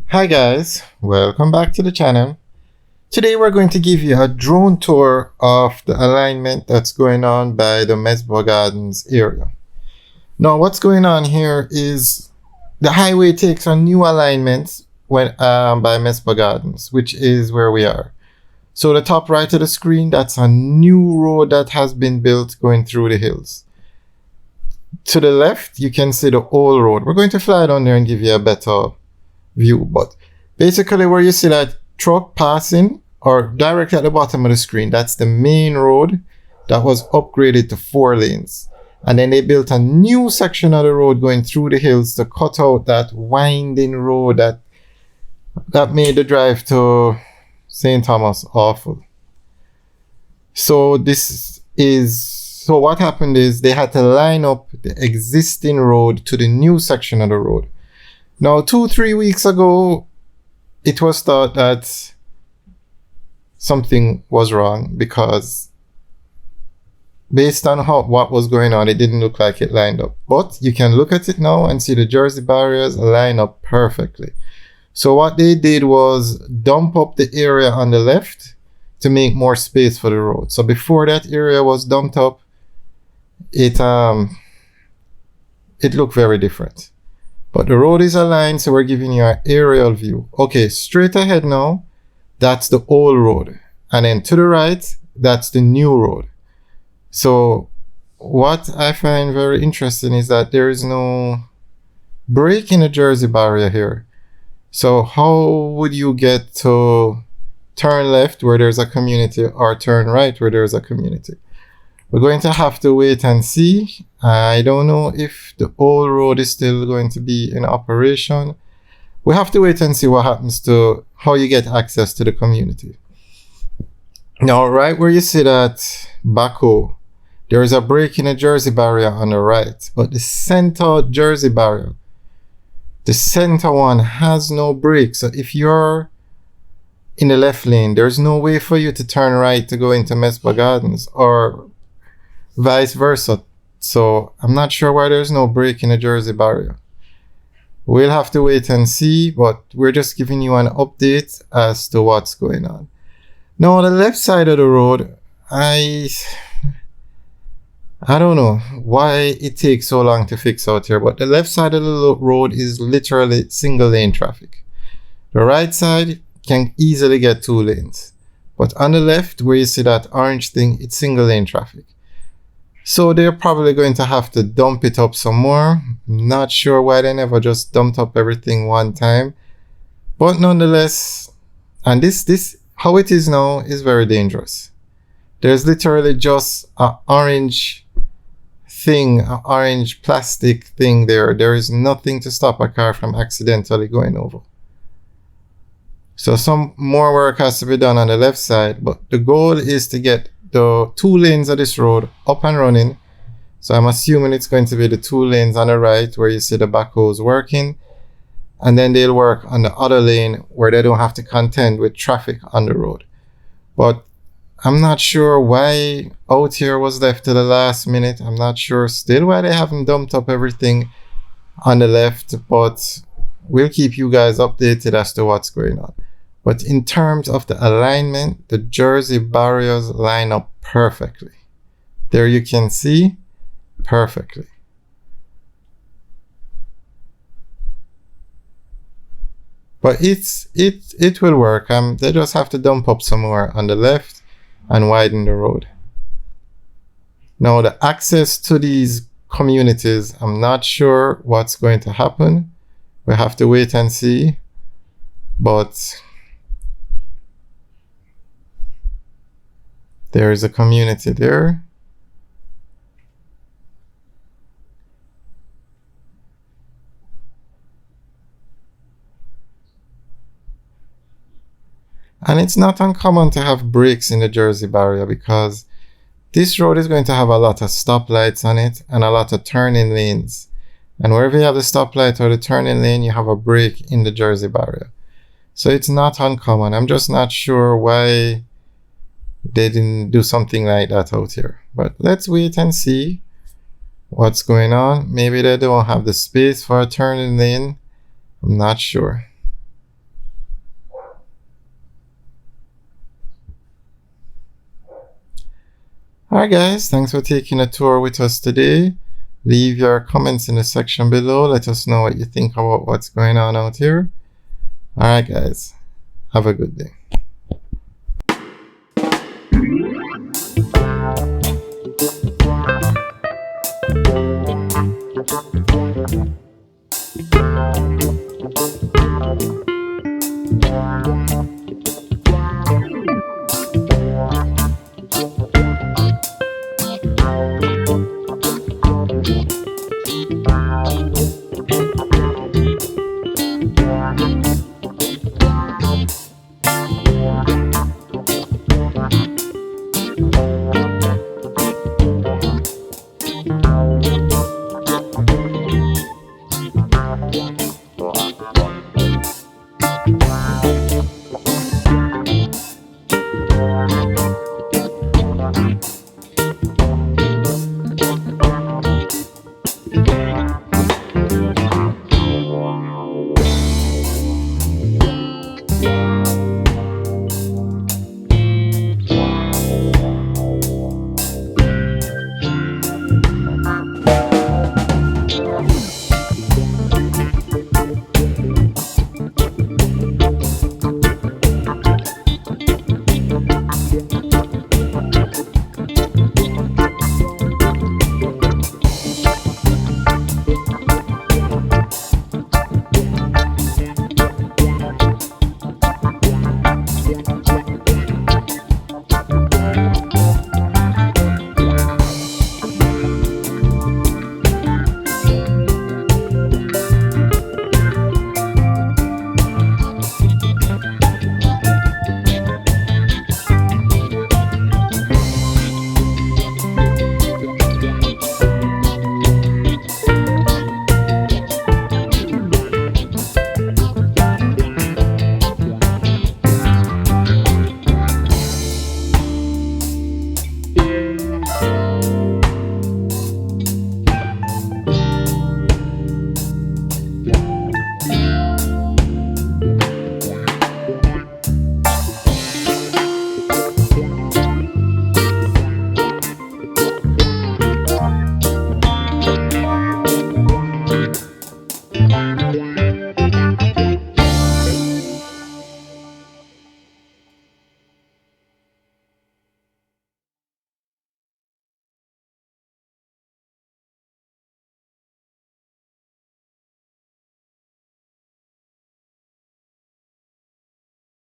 Hi guys, welcome back to the channel. Today we're going to give you a drone tour of the alignment that's going on by the Mesbah Gardens area. Now what's going on here is the highway takes on new alignments by Mesbah Gardens, which is where we are. So the top right of the screen, that's a new road that has been built going through the hills. To the left, you can see the old road. We're going to fly down there and give you a better view, but basically where you see that truck passing or directly at the bottom of the screen, that's the main road that was upgraded to 4 lanes, and then they built a new section of the road going through the hills to cut out that winding road that made the drive to St. Thomas awful. So what happened is they had to line up the existing road to the new section of the road. Now, 2-3 weeks ago, it was thought that something was wrong because based on what was going on, it didn't look like it lined up. But you can look at it now and see the Jersey barriers line up perfectly. So what they did was dump up the area on the left to make more space for the road. So before that area was dumped up, it looked very different. But the road is aligned, so we're giving you an aerial view. Okay, straight ahead now, that's the old road. And then to the right, that's the new road. So what I find very interesting is that there is no break in the Jersey barrier here. So how would you get to turn left where there's a community or turn right where there's a community? We're going to have to wait and see. I don't know if the old road is still going to be in operation. We have to wait and see what happens to how you get access to the community. Now, right where you see that backhoe, there is a break in the Jersey barrier on the right, but the center Jersey barrier, the center one has no break. So if you're in the left lane, there's no way for you to turn right to go into Mesbah Gardens or vice versa. So I'm not sure why there's no break in the Jersey barrier. We'll have to wait and see, but we're just giving you an update as to what's going on. Now on the left side of the road, I don't know why it takes so long to fix out here, but the left side of the road is literally single lane traffic. The right side can easily get 2 lanes, but on the left where you see that orange thing, it's single lane traffic. So they're probably going to have to dump it up some more. Not sure why they never just dumped up everything one time. But nonetheless, and this how it is now is very dangerous. There's literally just an orange thing, an orange plastic thing there. There is nothing to stop a car from accidentally going over. So some more work has to be done on the left side, but the goal is to get the 2 lanes of this road up and running. So I'm assuming it's going to be the 2 lanes on the right where you see the backhoes working, and then they'll work on the other lane where they don't have to contend with traffic on the road. But I'm not sure why out here was left to the last minute. I'm not sure still why they haven't dumped up everything on the left, but we'll keep you guys updated as to what's going on. But in terms of the alignment, the Jersey barriers line up perfectly. There you can see perfectly. But it will work. They just have to dump up some more on the left and widen the road. Now the access to these communities, I'm not sure what's going to happen. We have to wait and see. But there is a community there. And it's not uncommon to have breaks in the Jersey barrier because this road is going to have a lot of stoplights on it and a lot of turning lanes. And wherever you have the stoplight or the turning lane, you have a break in the Jersey barrier. So it's not uncommon. I'm just not sure why they didn't do something like that out here. But let's wait and see what's going on. Maybe they don't have the space for a turning lane. I'm not sure. Alright guys, thanks for taking a tour with us today. Leave your comments in the section below. Let us know what you think about what's going on out here. Alright guys, have a good day.